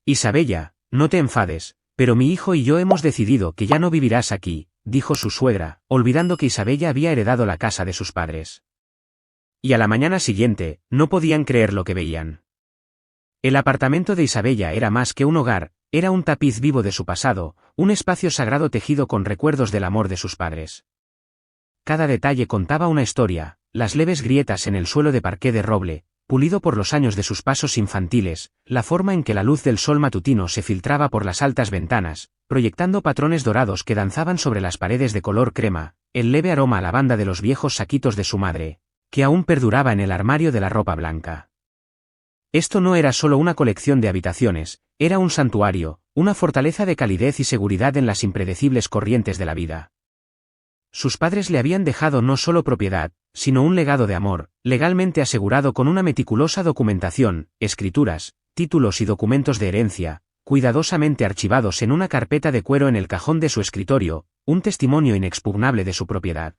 Isabella, no te enfades, pero mi hijo y yo hemos decidido que ya no vivirás aquí, dijo su suegra, olvidando que Isabella había heredado la casa de sus padres. Y a la mañana siguiente, no podían creer lo que veían. El apartamento de Isabella era más que un hogar, era un tapiz vivo de su pasado, un espacio sagrado tejido con recuerdos del amor de sus padres. Cada detalle contaba una historia, las leves grietas en el suelo de parqué de roble, pulido por los años de sus pasos infantiles, la forma en que la luz del sol matutino se filtraba por las altas ventanas, proyectando patrones dorados que danzaban sobre las paredes de color crema, el leve aroma a lavanda de los viejos saquitos de su madre, que aún perduraba en el armario de la ropa blanca. Esto no era solo una colección de habitaciones, era un santuario, una fortaleza de calidez y seguridad en las impredecibles corrientes de la vida. Sus padres le habían dejado no solo propiedad, sino un legado de amor, legalmente asegurado con una meticulosa documentación, escrituras, títulos y documentos de herencia, cuidadosamente archivados en una carpeta de cuero en el cajón de su escritorio, un testimonio inexpugnable de su propiedad.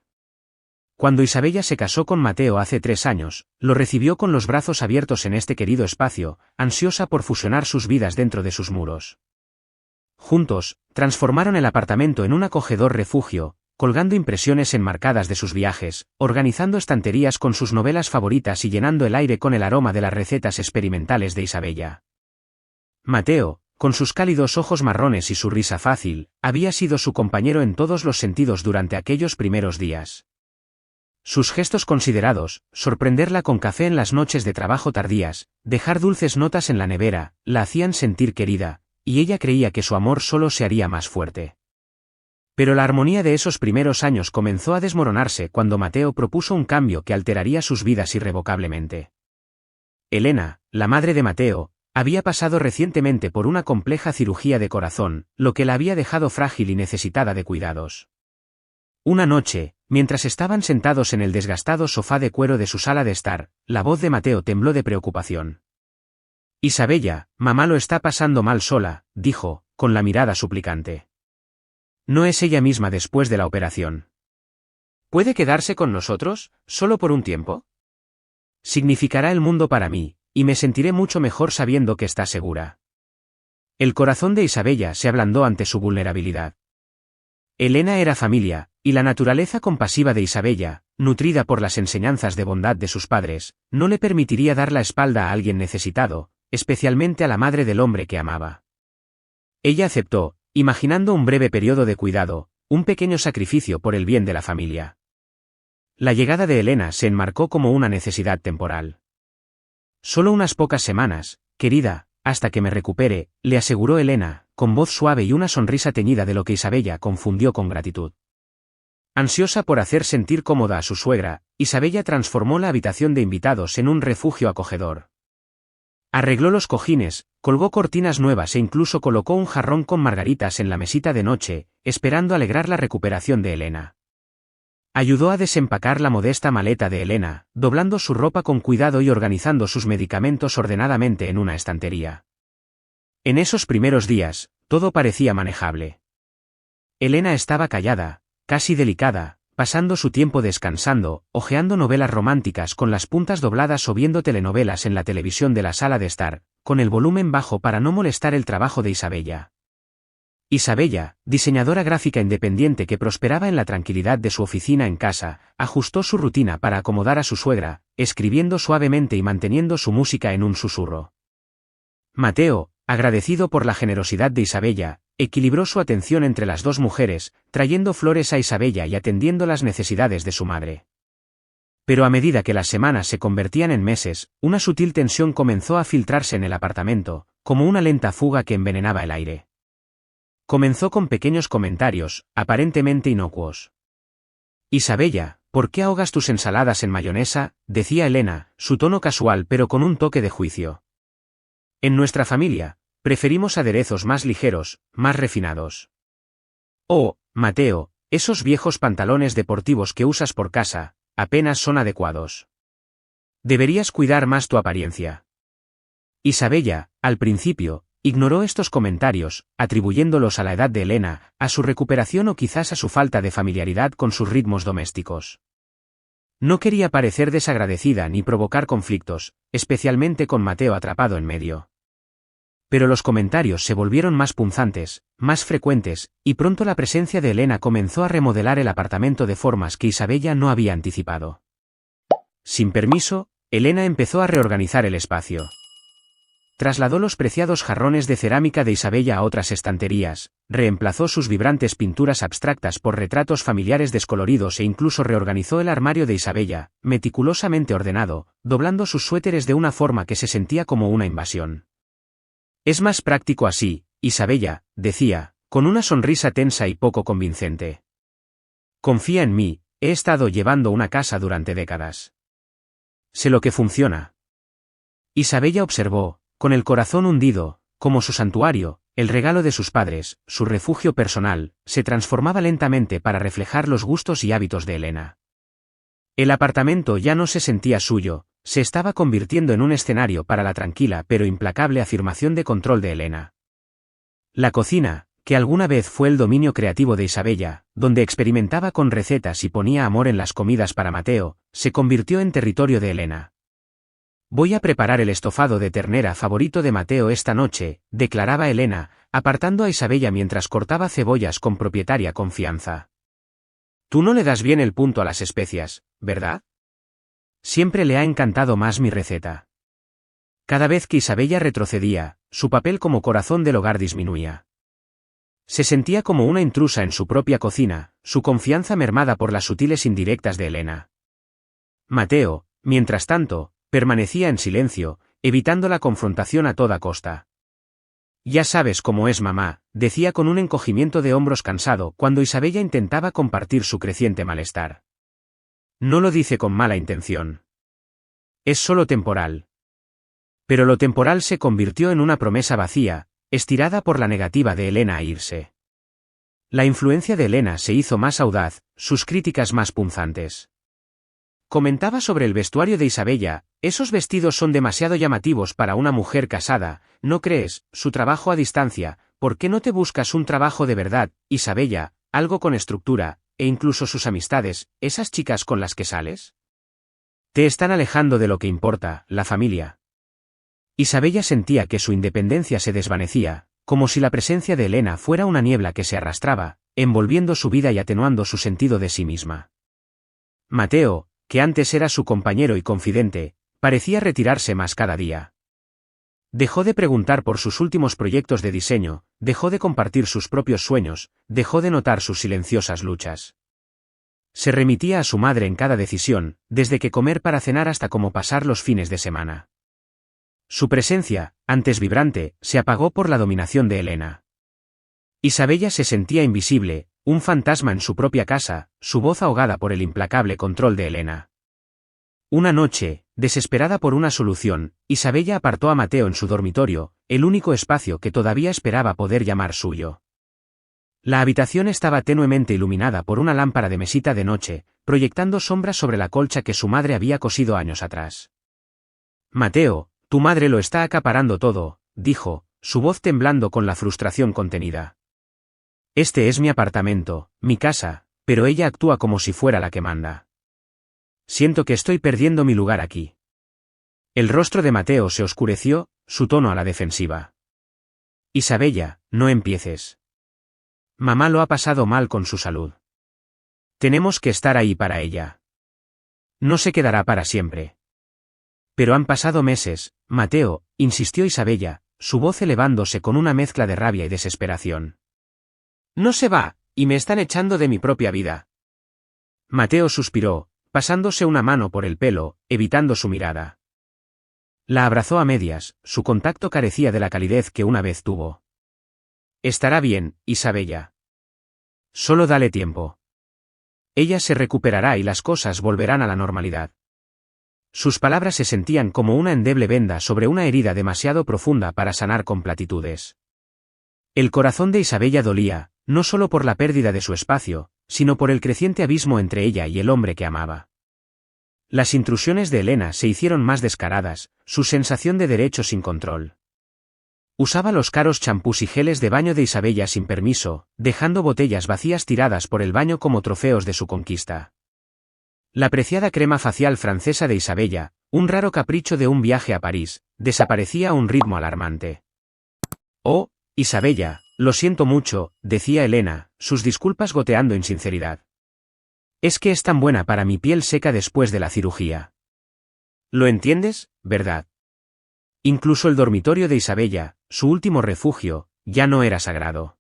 Cuando Isabella se casó con Mateo hace 3 años, lo recibió con los brazos abiertos en este querido espacio, ansiosa por fusionar sus vidas dentro de sus muros. Juntos, transformaron el apartamento en un acogedor refugio, colgando impresiones enmarcadas de sus viajes, organizando estanterías con sus novelas favoritas y llenando el aire con el aroma de las recetas experimentales de Isabella. Mateo, con sus cálidos ojos marrones y su risa fácil, había sido su compañero en todos los sentidos durante aquellos primeros días. Sus gestos considerados, sorprenderla con café en las noches de trabajo tardías, dejar dulces notas en la nevera, la hacían sentir querida, y ella creía que su amor solo se haría más fuerte. Pero la armonía de esos primeros años comenzó a desmoronarse cuando Mateo propuso un cambio que alteraría sus vidas irrevocablemente. Elena, la madre de Mateo, había pasado recientemente por una compleja cirugía de corazón, lo que la había dejado frágil y necesitada de cuidados. Una noche, mientras estaban sentados en el desgastado sofá de cuero de su sala de estar, la voz de Mateo tembló de preocupación. Isabella, mamá lo está pasando mal sola, dijo, con la mirada suplicante. No es ella misma después de la operación. ¿Puede quedarse con nosotros, solo por un tiempo? Significará el mundo para mí, y me sentiré mucho mejor sabiendo que está segura. El corazón de Isabella se ablandó ante su vulnerabilidad. Elena era familia, y la naturaleza compasiva de Isabella, nutrida por las enseñanzas de bondad de sus padres, no le permitiría dar la espalda a alguien necesitado, especialmente a la madre del hombre que amaba. Ella aceptó, imaginando un breve periodo de cuidado, un pequeño sacrificio por el bien de la familia. La llegada de Elena se enmarcó como una necesidad temporal. Solo unas pocas semanas, querida, hasta que me recupere, le aseguró Elena, con voz suave y una sonrisa teñida de lo que Isabella confundió con gratitud. Ansiosa por hacer sentir cómoda a su suegra, Isabella transformó la habitación de invitados en un refugio acogedor. Arregló los cojines, colgó cortinas nuevas e incluso colocó un jarrón con margaritas en la mesita de noche, esperando alegrar la recuperación de Elena. Ayudó a desempacar la modesta maleta de Elena, doblando su ropa con cuidado y organizando sus medicamentos ordenadamente en una estantería. En esos primeros días, todo parecía manejable. Elena estaba callada, casi delicada, pasando su tiempo descansando, hojeando novelas románticas con las puntas dobladas o viendo telenovelas en la televisión de la sala de estar, con el volumen bajo para no molestar el trabajo de Isabella. Isabella, diseñadora gráfica independiente que prosperaba en la tranquilidad de su oficina en casa, ajustó su rutina para acomodar a su suegra, escribiendo suavemente y manteniendo su música en un susurro. Mateo, agradecido por la generosidad de Isabella, equilibró su atención entre las dos mujeres, trayendo flores a Isabella y atendiendo las necesidades de su madre. Pero a medida que las semanas se convertían en meses, una sutil tensión comenzó a filtrarse en el apartamento, como una lenta fuga que envenenaba el aire. Comenzó con pequeños comentarios, aparentemente inocuos. Isabella, ¿por qué ahogas tus ensaladas en mayonesa?, decía Elena, su tono casual pero con un toque de juicio. En nuestra familia, preferimos aderezos más ligeros, más refinados. Oh, Mateo, esos viejos pantalones deportivos que usas por casa, apenas son adecuados. Deberías cuidar más tu apariencia. Isabella, al principio, ignoró estos comentarios, atribuyéndolos a la edad de Elena, a su recuperación o quizás a su falta de familiaridad con sus ritmos domésticos. No quería parecer desagradecida ni provocar conflictos, especialmente con Mateo atrapado en medio. Pero los comentarios se volvieron más punzantes, más frecuentes, y pronto la presencia de Elena comenzó a remodelar el apartamento de formas que Isabella no había anticipado. Sin permiso, Elena empezó a reorganizar el espacio. Trasladó los preciados jarrones de cerámica de Isabella a otras estanterías, reemplazó sus vibrantes pinturas abstractas por retratos familiares descoloridos e incluso reorganizó el armario de Isabella, meticulosamente ordenado, doblando sus suéteres de una forma que se sentía como una invasión. «Es más práctico así, Isabella», decía, con una sonrisa tensa y poco convincente. «Confía en mí, he estado llevando una casa durante décadas. Sé lo que funciona». Isabella observó, con el corazón hundido, como su santuario, el regalo de sus padres, su refugio personal, se transformaba lentamente para reflejar los gustos y hábitos de Elena. El apartamento ya no se sentía suyo, se estaba convirtiendo en un escenario para la tranquila pero implacable afirmación de control de Elena. La cocina, que alguna vez fue el dominio creativo de Isabella, donde experimentaba con recetas y ponía amor en las comidas para Mateo, se convirtió en territorio de Elena. «Voy a preparar el estofado de ternera favorito de Mateo esta noche», declaraba Elena, apartando a Isabella mientras cortaba cebollas con propietaria confianza. «Tú no le das bien el punto a las especias, ¿verdad? Siempre le ha encantado más mi receta». Cada vez que Isabella retrocedía, su papel como corazón del hogar disminuía. Se sentía como una intrusa en su propia cocina, su confianza mermada por las sutiles indirectas de Elena. Mateo, mientras tanto, permanecía en silencio, evitando la confrontación a toda costa. «Ya sabes cómo es mamá», decía con un encogimiento de hombros cansado cuando Isabella intentaba compartir su creciente malestar. «No lo dice con mala intención. Es solo temporal». Pero lo temporal se convirtió en una promesa vacía, estirada por la negativa de Elena a irse. La influencia de Elena se hizo más audaz, sus críticas más punzantes. Comentaba sobre el vestuario de Isabella: «Esos vestidos son demasiado llamativos para una mujer casada, ¿no crees? Su trabajo a distancia, ¿por qué no te buscas un trabajo de verdad, Isabella, algo con estructura, e incluso sus amistades, esas chicas con las que sales? Te están alejando de lo que importa, la familia». Isabella sentía que su independencia se desvanecía, como si la presencia de Elena fuera una niebla que se arrastraba, envolviendo su vida y atenuando su sentido de sí misma. Mateo, que antes era su compañero y confidente, parecía retirarse más cada día. Dejó de preguntar por sus últimos proyectos de diseño, dejó de compartir sus propios sueños, dejó de notar sus silenciosas luchas. Se remitía a su madre en cada decisión, desde qué comer para cenar hasta cómo pasar los fines de semana. Su presencia, antes vibrante, se apagó por la dominación de Elena. Isabella se sentía invisible, un fantasma en su propia casa, su voz ahogada por el implacable control de Elena. Una noche, desesperada por una solución, Isabella apartó a Mateo en su dormitorio, el único espacio que todavía esperaba poder llamar suyo. La habitación estaba tenuemente iluminada por una lámpara de mesita de noche, proyectando sombras sobre la colcha que su madre había cosido años atrás. «Mateo, tu madre lo está acaparando todo», dijo, su voz temblando con la frustración contenida. «Este es mi apartamento, mi casa, pero ella actúa como si fuera la que manda. Siento que estoy perdiendo mi lugar aquí». El rostro de Mateo se oscureció, su tono a la defensiva. «Isabella, no empieces. Mamá lo ha pasado mal con su salud. Tenemos que estar ahí para ella. No se quedará para siempre». «Pero han pasado meses, Mateo», insistió Isabella, su voz elevándose con una mezcla de rabia y desesperación. «No se va, y me están echando de mi propia vida». Mateo suspiró, pasándose una mano por el pelo, evitando su mirada. La abrazó a medias, su contacto carecía de la calidez que una vez tuvo. «Estará bien, Isabella. Solo dale tiempo. Ella se recuperará y las cosas volverán a la normalidad». Sus palabras se sentían como una endeble venda sobre una herida demasiado profunda para sanar con platitudes. El corazón de Isabella dolía, no solo por la pérdida de su espacio, sino por el creciente abismo entre ella y el hombre que amaba. Las intrusiones de Elena se hicieron más descaradas, su sensación de derecho sin control. Usaba los caros champús y geles de baño de Isabella sin permiso, dejando botellas vacías tiradas por el baño como trofeos de su conquista. La preciada crema facial francesa de Isabella, un raro capricho de un viaje a París, desaparecía a un ritmo alarmante. Oh, Isabella, lo siento mucho, decía Elena, sus disculpas goteando en sinceridad. Es que es tan buena para mi piel seca después de la cirugía. ¿Lo entiendes, verdad? Incluso el dormitorio de Isabella, su último refugio, ya no era sagrado.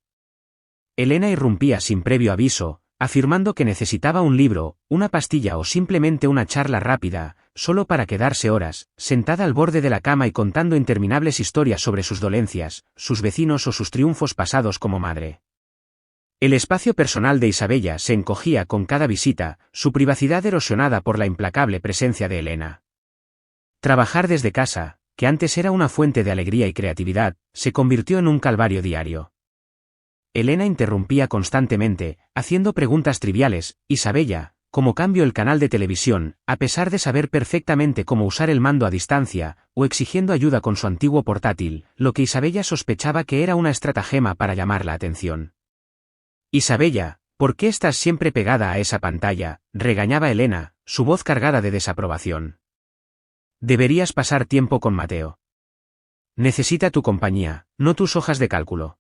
Elena irrumpía sin previo aviso, afirmando que necesitaba un libro, una pastilla o simplemente una charla rápida, solo para quedarse horas, sentada al borde de la cama y contando interminables historias sobre sus dolencias, sus vecinos o sus triunfos pasados como madre. El espacio personal de Isabella se encogía con cada visita, su privacidad erosionada por la implacable presencia de Elena. Trabajar desde casa, que antes era una fuente de alegría y creatividad, se convirtió en un calvario diario. Elena interrumpía constantemente, haciendo preguntas triviales. Isabella, ¿cómo cambio el canal de televisión, a pesar de saber perfectamente cómo usar el mando a distancia, o exigiendo ayuda con su antiguo portátil, lo que Isabella sospechaba que era una estratagema para llamar la atención? Isabella, ¿por qué estás siempre pegada a esa pantalla?, regañaba Elena, su voz cargada de desaprobación. Deberías pasar tiempo con Mateo. Necesita tu compañía, no tus hojas de cálculo.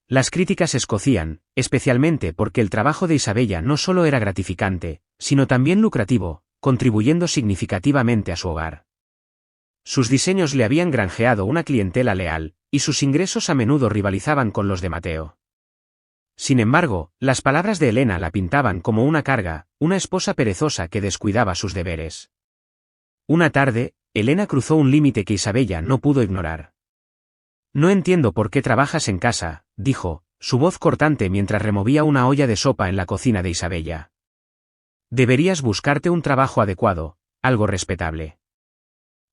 Las críticas escocían, especialmente porque el trabajo de Isabella no solo era gratificante, sino también lucrativo, contribuyendo significativamente a su hogar. Sus diseños le habían granjeado una clientela leal, y sus ingresos a menudo rivalizaban con los de Mateo. Sin embargo, las palabras de Elena la pintaban como una carga, una esposa perezosa que descuidaba sus deberes. Una tarde, Elena cruzó un límite que Isabella no pudo ignorar. No entiendo por qué trabajas en casa, dijo, su voz cortante mientras removía una olla de sopa en la cocina de Isabella. Deberías buscarte un trabajo adecuado, algo respetable.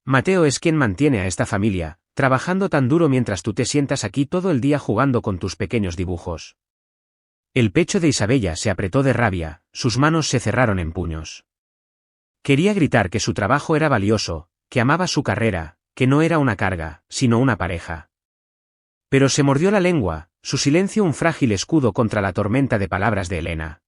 Mateo es quien mantiene a esta familia, trabajando tan duro mientras tú te sientas aquí todo el día jugando con tus pequeños dibujos. El pecho de Isabella se apretó de rabia, sus manos se cerraron en puños. Quería gritar que su trabajo era valioso, que amaba su carrera, que no era una carga, sino una pareja. Pero se mordió la lengua, su silencio un frágil escudo contra la tormenta de palabras de Elena.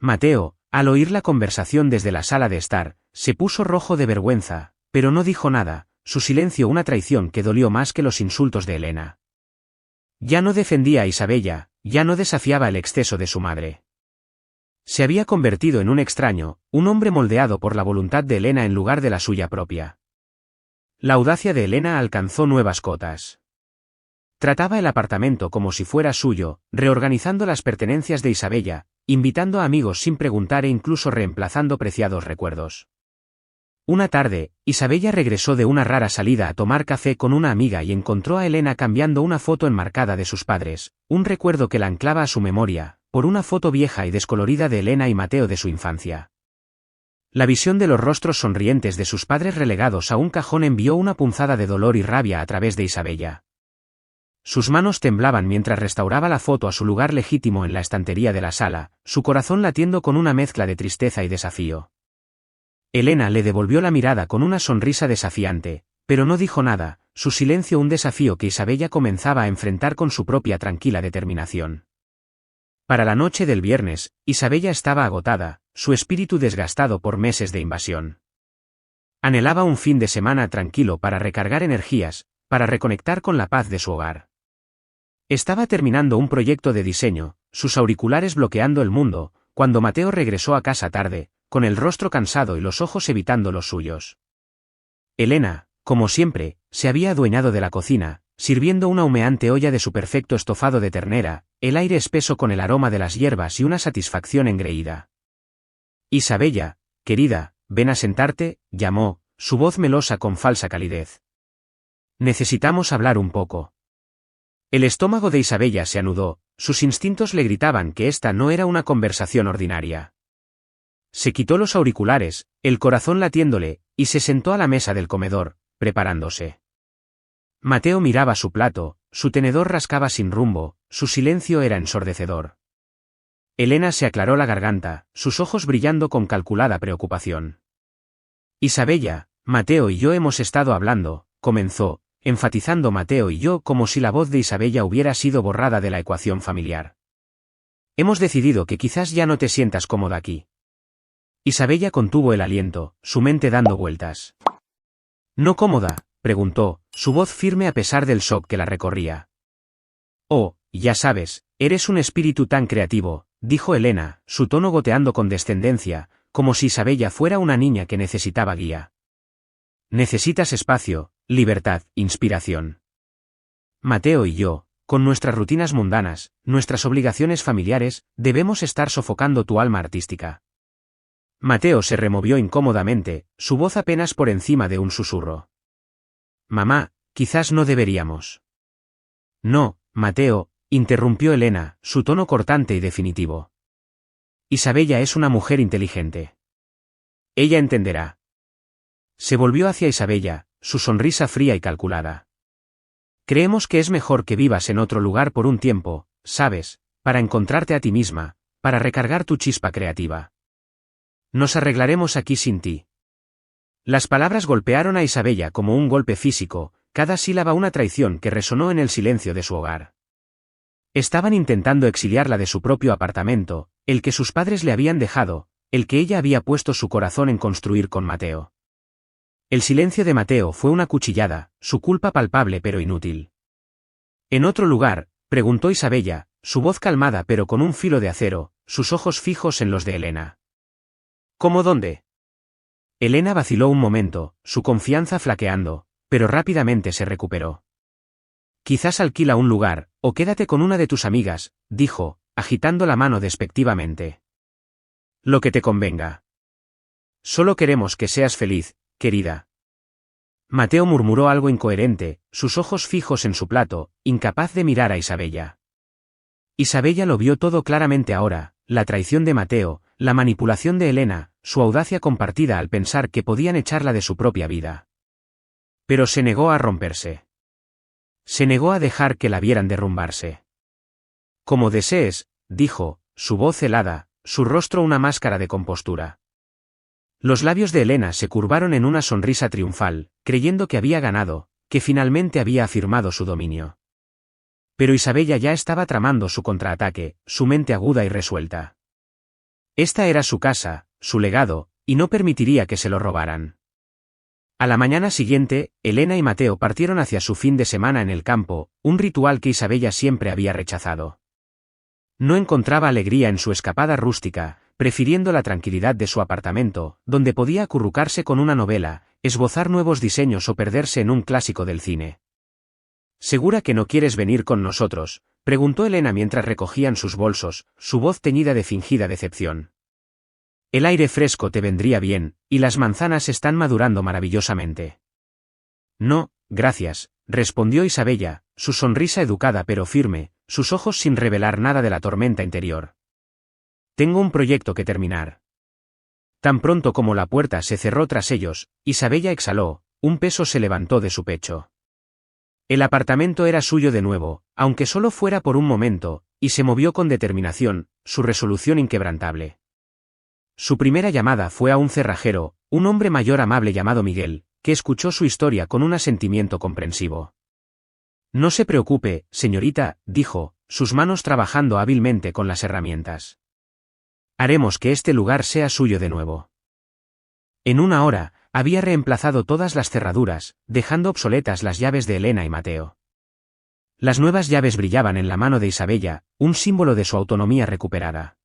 Mateo, al oír la conversación desde la sala de estar, se puso rojo de vergüenza, pero no dijo nada, su silencio una traición que dolió más que los insultos de Elena. Ya no defendía a Isabella, ya no desafiaba el exceso de su madre. Se había convertido en un extraño, un hombre moldeado por la voluntad de Elena en lugar de la suya propia. La audacia de Elena alcanzó nuevas cotas. Trataba el apartamento como si fuera suyo, reorganizando las pertenencias de Isabella, invitando a amigos sin preguntar e incluso reemplazando preciados recuerdos. Una tarde, Isabella regresó de una rara salida a tomar café con una amiga y encontró a Elena cambiando una foto enmarcada de sus padres, un recuerdo que la anclaba a su memoria, por una foto vieja y descolorida de Elena y Mateo de su infancia. La visión de los rostros sonrientes de sus padres relegados a un cajón envió una punzada de dolor y rabia a través de Isabella. Sus manos temblaban mientras restauraba la foto a su lugar legítimo en la estantería de la sala, su corazón latiendo con una mezcla de tristeza y desafío. Elena le devolvió la mirada con una sonrisa desafiante, pero no dijo nada, su silencio un desafío que Isabella comenzaba a enfrentar con su propia tranquila determinación. Para la noche del viernes, Isabella estaba agotada, su espíritu desgastado por meses de invasión. Anhelaba un fin de semana tranquilo para recargar energías, para reconectar con la paz de su hogar. Estaba terminando un proyecto de diseño, sus auriculares bloqueando el mundo, cuando Mateo regresó a casa tarde, con el rostro cansado y los ojos evitando los suyos. Elena, como siempre, se había adueñado de la cocina, sirviendo una humeante olla de su perfecto estofado de ternera, el aire espeso con el aroma de las hierbas y una satisfacción engreída. Isabella, querida, ven a sentarte, llamó, su voz melosa con falsa calidez. Necesitamos hablar un poco. El estómago de Isabella se anudó, sus instintos le gritaban que esta no era una conversación ordinaria. Se quitó los auriculares, el corazón latiéndole, y se sentó a la mesa del comedor, preparándose. Mateo miraba su plato, su tenedor rascaba sin rumbo, su silencio era ensordecedor. Elena se aclaró la garganta, sus ojos brillando con calculada preocupación. Isabella, Mateo y yo hemos estado hablando, comenzó, enfatizando Mateo y yo como si la voz de Isabella hubiera sido borrada de la ecuación familiar. Hemos decidido que quizás ya no te sientas cómoda aquí. Isabella contuvo el aliento, su mente dando vueltas. No cómoda, preguntó, su voz firme a pesar del shock que la recorría. Oh, ya sabes, eres un espíritu tan creativo, dijo Elena, su tono goteando con descendencia, como si Isabella fuera una niña que necesitaba guía. Necesitas espacio, libertad, inspiración. Mateo y yo, con nuestras rutinas mundanas, nuestras obligaciones familiares, debemos estar sofocando tu alma artística. Mateo se removió incómodamente, su voz apenas por encima de un susurro. Mamá, quizás no deberíamos. No, Mateo, interrumpió Elena, su tono cortante y definitivo. Isabella es una mujer inteligente. Ella entenderá. Se volvió hacia Isabella, su sonrisa fría y calculada. Creemos que es mejor que vivas en otro lugar por un tiempo, ¿sabes?, para encontrarte a ti misma, para recargar tu chispa creativa. Nos arreglaremos aquí sin ti. Las palabras golpearon a Isabella como un golpe físico, cada sílaba una traición que resonó en el silencio de su hogar. Estaban intentando exiliarla de su propio apartamento, el que sus padres le habían dejado, el que ella había puesto su corazón en construir con Mateo. El silencio de Mateo fue una cuchillada, su culpa palpable pero inútil. ¿En otro lugar?, preguntó Isabella, su voz calmada pero con un filo de acero, sus ojos fijos en los de Elena. ¿Cómo dónde? Elena vaciló un momento, su confianza flaqueando, pero rápidamente se recuperó. Quizás alquila un lugar, o quédate con una de tus amigas, dijo, agitando la mano despectivamente. Lo que te convenga. Solo queremos que seas feliz, querida. Mateo murmuró algo incoherente, sus ojos fijos en su plato, incapaz de mirar a Isabella. Isabella lo vio todo claramente ahora, la traición de Mateo, la manipulación de Elena, su audacia compartida al pensar que podían echarla de su propia vida. Pero se negó a romperse. Se negó a dejar que la vieran derrumbarse. Como desees, dijo, su voz helada, su rostro una máscara de compostura. Los labios de Elena se curvaron en una sonrisa triunfal, creyendo que había ganado, que finalmente había afirmado su dominio. Pero Isabella ya estaba tramando su contraataque, su mente aguda y resuelta. Esta era su casa, su legado, y no permitiría que se lo robaran. A la mañana siguiente, Elena y Mateo partieron hacia su fin de semana en el campo, un ritual que Isabella siempre había rechazado. No encontraba alegría en su escapada rústica, prefiriendo la tranquilidad de su apartamento, donde podía acurrucarse con una novela, esbozar nuevos diseños o perderse en un clásico del cine. ¿Segura que no quieres venir con nosotros?, preguntó Elena mientras recogían sus bolsos, su voz teñida de fingida decepción. El aire fresco te vendría bien, y las manzanas están madurando maravillosamente. No, gracias, respondió Isabella, su sonrisa educada pero firme, sus ojos sin revelar nada de la tormenta interior. Tengo un proyecto que terminar. Tan pronto como la puerta se cerró tras ellos, Isabella exhaló, un peso se levantó de su pecho. El apartamento era suyo de nuevo, aunque solo fuera por un momento, y se movió con determinación, su resolución inquebrantable. Su primera llamada fue a un cerrajero, un hombre mayor amable llamado Miguel, que escuchó su historia con un asentimiento comprensivo. No se preocupe, señorita, dijo, sus manos trabajando hábilmente con las herramientas. Haremos que este lugar sea suyo de nuevo. En una hora, había reemplazado todas las cerraduras, dejando obsoletas las llaves de Elena y Mateo. Las nuevas llaves brillaban en la mano de Isabella, un símbolo de su autonomía recuperada.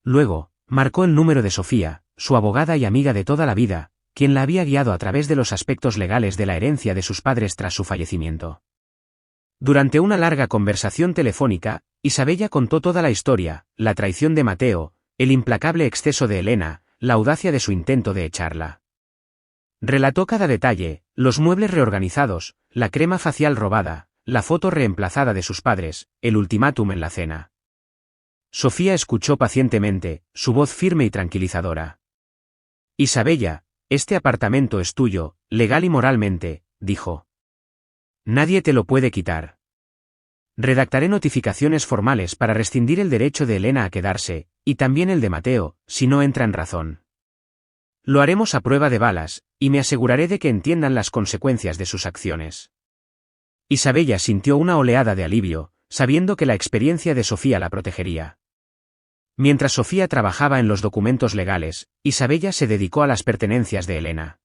Luego, marcó el número de Sofía, su abogada y amiga de toda la vida, quien la había guiado a través de los aspectos legales de la herencia de sus padres tras su fallecimiento. Durante una larga conversación telefónica, Isabella contó toda la historia, la traición de Mateo, el implacable exceso de Elena, la audacia de su intento de echarla. Relató cada detalle, los muebles reorganizados, la crema facial robada, la foto reemplazada de sus padres, el ultimátum en la cena. Sofía escuchó pacientemente, su voz firme y tranquilizadora. Isabella, este apartamento es tuyo, legal y moralmente, dijo. Nadie te lo puede quitar. Redactaré notificaciones formales para rescindir el derecho de Elena a quedarse, y también el de Mateo, si no entra en razón. Lo haremos a prueba de balas, y me aseguraré de que entiendan las consecuencias de sus acciones. Isabella sintió una oleada de alivio, sabiendo que la experiencia de Sofía la protegería. Mientras Sofía trabajaba en los documentos legales, Isabella se dedicó a las pertenencias de Elena.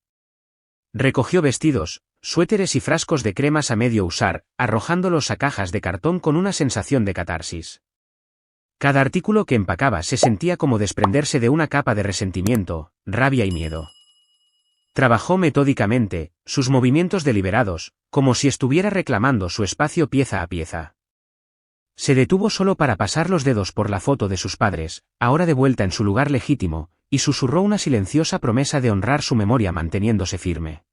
Recogió vestidos, suéteres y frascos de cremas a medio usar, arrojándolos a cajas de cartón con una sensación de catarsis. Cada artículo que empacaba se sentía como desprenderse de una capa de resentimiento, rabia y miedo. Trabajó metódicamente, sus movimientos deliberados, como si estuviera reclamando su espacio pieza a pieza. Se detuvo solo para pasar los dedos por la foto de sus padres, ahora de vuelta en su lugar legítimo, y susurró una silenciosa promesa de honrar su memoria manteniéndose firme.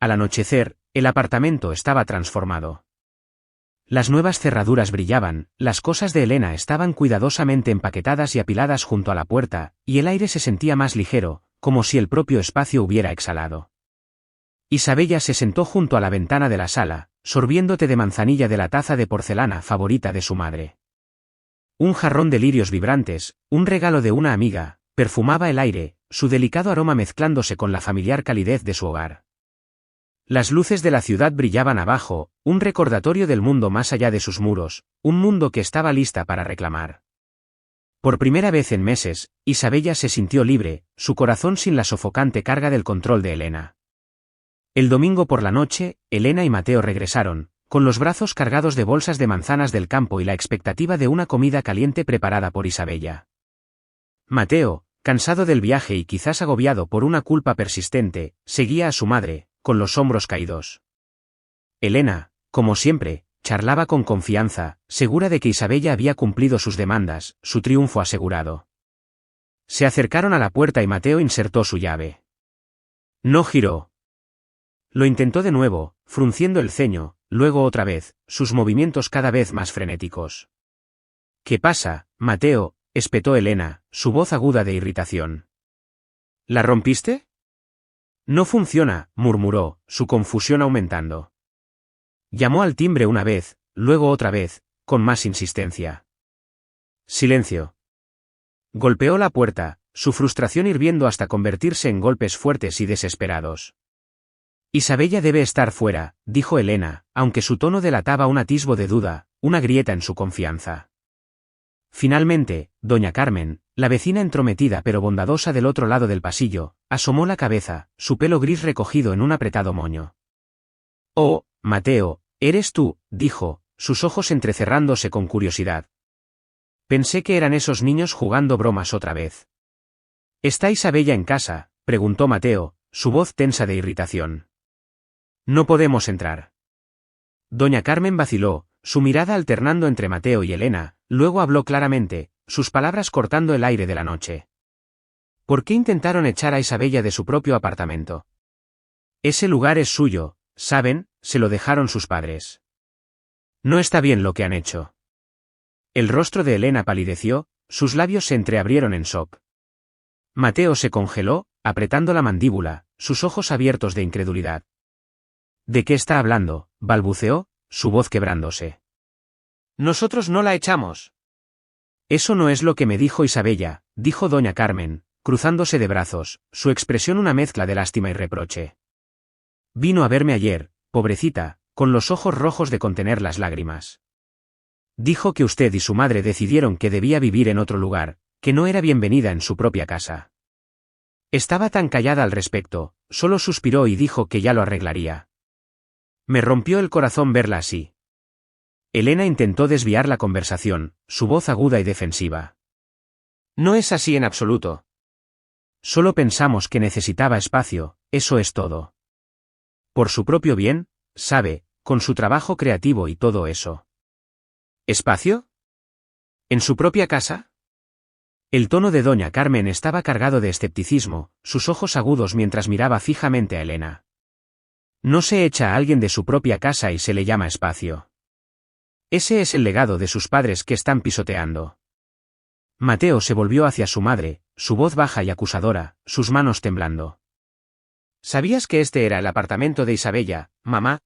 Al anochecer, el apartamento estaba transformado. Las nuevas cerraduras brillaban, las cosas de Elena estaban cuidadosamente empaquetadas y apiladas junto a la puerta, y el aire se sentía más ligero, como si el propio espacio hubiera exhalado. Isabella se sentó junto a la ventana de la sala, sorbiendo té de manzanilla de la taza de porcelana favorita de su madre. Un jarrón de lirios vibrantes, un regalo de una amiga, perfumaba el aire, su delicado aroma mezclándose con la familiar calidez de su hogar. Las luces de la ciudad brillaban abajo, un recordatorio del mundo más allá de sus muros, un mundo que estaba lista para reclamar. Por primera vez en meses, Isabella se sintió libre, su corazón sin la sofocante carga del control de Elena. El domingo por la noche, Elena y Mateo regresaron, con los brazos cargados de bolsas de manzanas del campo y la expectativa de una comida caliente preparada por Isabella. Mateo, cansado del viaje y quizás agobiado por una culpa persistente, seguía a su madre, con los hombros caídos. Elena, como siempre, charlaba con confianza, segura de que Isabella había cumplido sus demandas, su triunfo asegurado. Se acercaron a la puerta y Mateo insertó su llave. No giró. Lo intentó de nuevo, frunciendo el ceño, luego otra vez, sus movimientos cada vez más frenéticos. ¿Qué pasa, Mateo?, espetó Elena, su voz aguda de irritación. ¿La rompiste? No funciona, murmuró, su confusión aumentando. Llamó al timbre una vez, luego otra vez, con más insistencia. Silencio. Golpeó la puerta, su frustración hirviendo hasta convertirse en golpes fuertes y desesperados. Isabella debe estar fuera, dijo Elena, aunque su tono delataba un atisbo de duda, una grieta en su confianza. Finalmente, doña Carmen, la vecina entrometida pero bondadosa del otro lado del pasillo, asomó la cabeza, su pelo gris recogido en un apretado moño. Oh, Mateo, eres tú, dijo, sus ojos entrecerrándose con curiosidad. Pensé que eran esos niños jugando bromas otra vez. ¿Está Isabella en casa?, preguntó Mateo, su voz tensa de irritación. No podemos entrar. Doña Carmen vaciló, su mirada alternando entre Mateo y Elena, luego habló claramente, sus palabras cortando el aire de la noche. ¿Por qué intentaron echar a Isabella de su propio apartamento? Ese lugar es suyo, ¿saben?, se lo dejaron sus padres. No está bien lo que han hecho. El rostro de Elena palideció, sus labios se entreabrieron en shock. Mateo se congeló, apretando la mandíbula, sus ojos abiertos de incredulidad. ¿De qué está hablando?, balbuceó, su voz quebrándose. Nosotros no la echamos. Eso no es lo que me dijo Isabella, dijo doña Carmen, cruzándose de brazos, su expresión una mezcla de lástima y reproche. Vino a verme ayer, pobrecita, con los ojos rojos de contener las lágrimas. Dijo que usted y su madre decidieron que debía vivir en otro lugar, que no era bienvenida en su propia casa. Estaba tan callada al respecto, solo suspiró y dijo que ya lo arreglaría. Me rompió el corazón verla así. Elena intentó desviar la conversación, su voz aguda y defensiva. No es así en absoluto. Solo pensamos que necesitaba espacio, eso es todo. Por su propio bien, sabe, con su trabajo creativo y todo eso. ¿Espacio? ¿En su propia casa? El tono de doña Carmen estaba cargado de escepticismo, sus ojos agudos mientras miraba fijamente a Elena. No se echa a alguien de su propia casa y se le llama espacio. Ese es el legado de sus padres que están pisoteando. Mateo se volvió hacia su madre, su voz baja y acusadora, sus manos temblando. ¿Sabías que este era el apartamento de Isabella, mamá?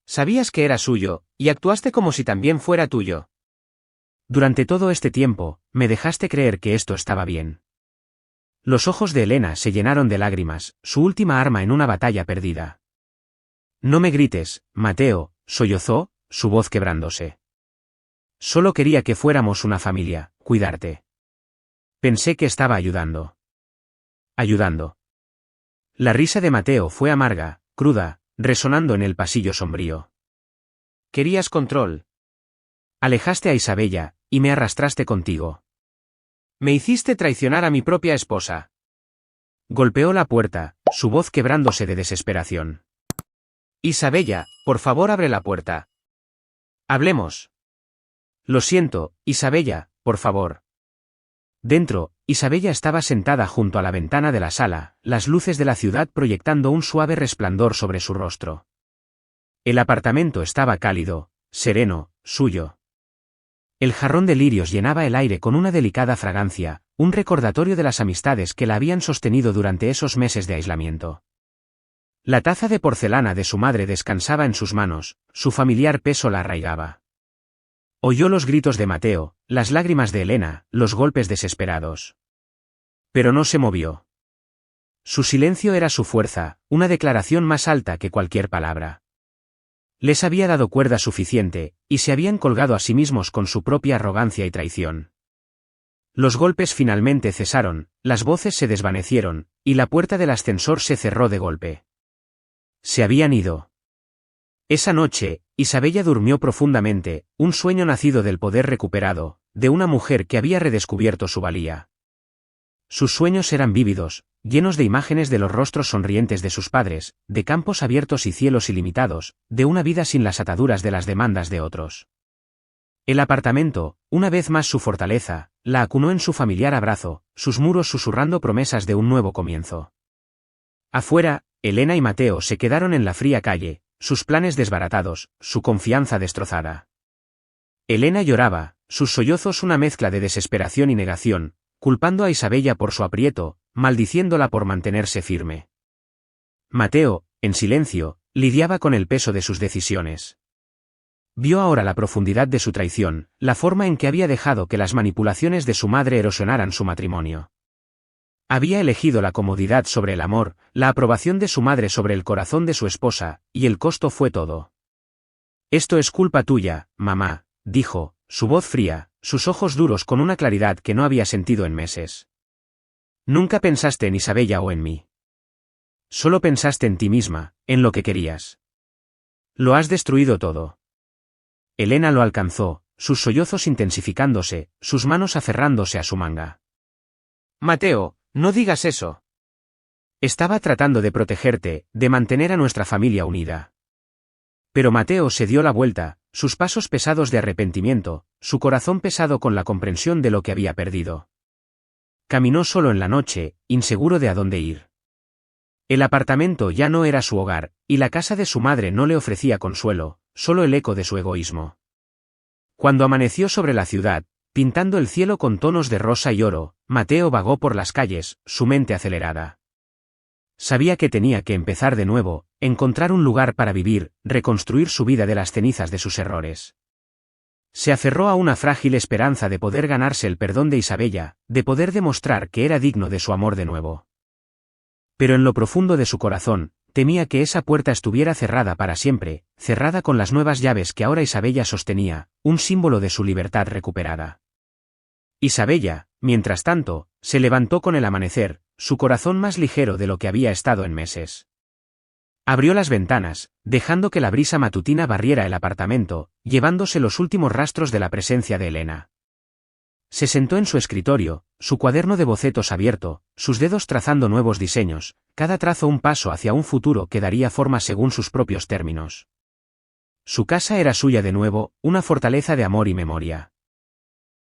Sabías que era suyo, y actuaste como si también fuera tuyo. Durante todo este tiempo, me dejaste creer que esto estaba bien. Los ojos de Elena se llenaron de lágrimas, su última arma en una batalla perdida. No me grites, Mateo, sollozó, su voz quebrándose. Solo quería que fuéramos una familia, cuidarte. Pensé que estaba ayudando. Ayudando. La risa de Mateo fue amarga, cruda, resonando en el pasillo sombrío. Querías control. Alejaste a Isabella, y me arrastraste contigo. Me hiciste traicionar a mi propia esposa. Golpeó la puerta, su voz quebrándose de desesperación. Isabella, por favor abre la puerta. Hablemos. Lo siento, Isabella, por favor. Dentro, Isabella estaba sentada junto a la ventana de la sala, las luces de la ciudad proyectando un suave resplandor sobre su rostro. El apartamento estaba cálido, sereno, suyo. El jarrón de lirios llenaba el aire con una delicada fragancia, un recordatorio de las amistades que la habían sostenido durante esos meses de aislamiento. La taza de porcelana de su madre descansaba en sus manos, su familiar peso la arraigaba. Oyó los gritos de Mateo, las lágrimas de Elena, los golpes desesperados. Pero no se movió. Su silencio era su fuerza, una declaración más alta que cualquier palabra. Les había dado cuerda suficiente, y se habían colgado a sí mismos con su propia arrogancia y traición. Los golpes finalmente cesaron, las voces se desvanecieron, y la puerta del ascensor se cerró de golpe. Se habían ido. Esa noche, Isabella durmió profundamente, un sueño nacido del poder recuperado, de una mujer que había redescubierto su valía. Sus sueños eran vívidos, llenos de imágenes de los rostros sonrientes de sus padres, de campos abiertos y cielos ilimitados, de una vida sin las ataduras de las demandas de otros. El apartamento, una vez más su fortaleza, la acunó en su familiar abrazo, sus muros susurrando promesas de un nuevo comienzo. Afuera, Elena y Mateo se quedaron en la fría calle, sus planes desbaratados, su confianza destrozada. Elena lloraba, sus sollozos una mezcla de desesperación y negación, culpando a Isabella por su aprieto, maldiciéndola por mantenerse firme. Mateo, en silencio, lidiaba con el peso de sus decisiones. Vio ahora la profundidad de su traición, la forma en que había dejado que las manipulaciones de su madre erosionaran su matrimonio. Había elegido la comodidad sobre el amor, la aprobación de su madre sobre el corazón de su esposa, y el costo fue todo. Esto es culpa tuya, mamá, dijo, su voz fría, sus ojos duros con una claridad que no había sentido en meses. Nunca pensaste en Isabella o en mí. Solo pensaste en ti misma, en lo que querías. Lo has destruido todo. Elena lo alcanzó, sus sollozos intensificándose, sus manos aferrándose a su manga. Mateo, no digas eso. Estaba tratando de protegerte, de mantener a nuestra familia unida. Pero Mateo se dio la vuelta, sus pasos pesados de arrepentimiento, su corazón pesado con la comprensión de lo que había perdido. Caminó solo en la noche, inseguro de a dónde ir. El apartamento ya no era su hogar, y la casa de su madre no le ofrecía consuelo, solo el eco de su egoísmo. Cuando amaneció sobre la ciudad, pintando el cielo con tonos de rosa y oro, Mateo vagó por las calles, su mente acelerada. Sabía que tenía que empezar de nuevo, encontrar un lugar para vivir, reconstruir su vida de las cenizas de sus errores. Se aferró a una frágil esperanza de poder ganarse el perdón de Isabella, de poder demostrar que era digno de su amor de nuevo. Pero en lo profundo de su corazón, temía que esa puerta estuviera cerrada para siempre, cerrada con las nuevas llaves que ahora Isabella sostenía, un símbolo de su libertad recuperada. Isabella, mientras tanto, se levantó con el amanecer, su corazón más ligero de lo que había estado en meses. Abrió las ventanas, dejando que la brisa matutina barriera el apartamento, llevándose los últimos rastros de la presencia de Elena. Se sentó en su escritorio, su cuaderno de bocetos abierto, sus dedos trazando nuevos diseños, cada trazo un paso hacia un futuro que daría forma según sus propios términos. Su casa era suya de nuevo, una fortaleza de amor y memoria.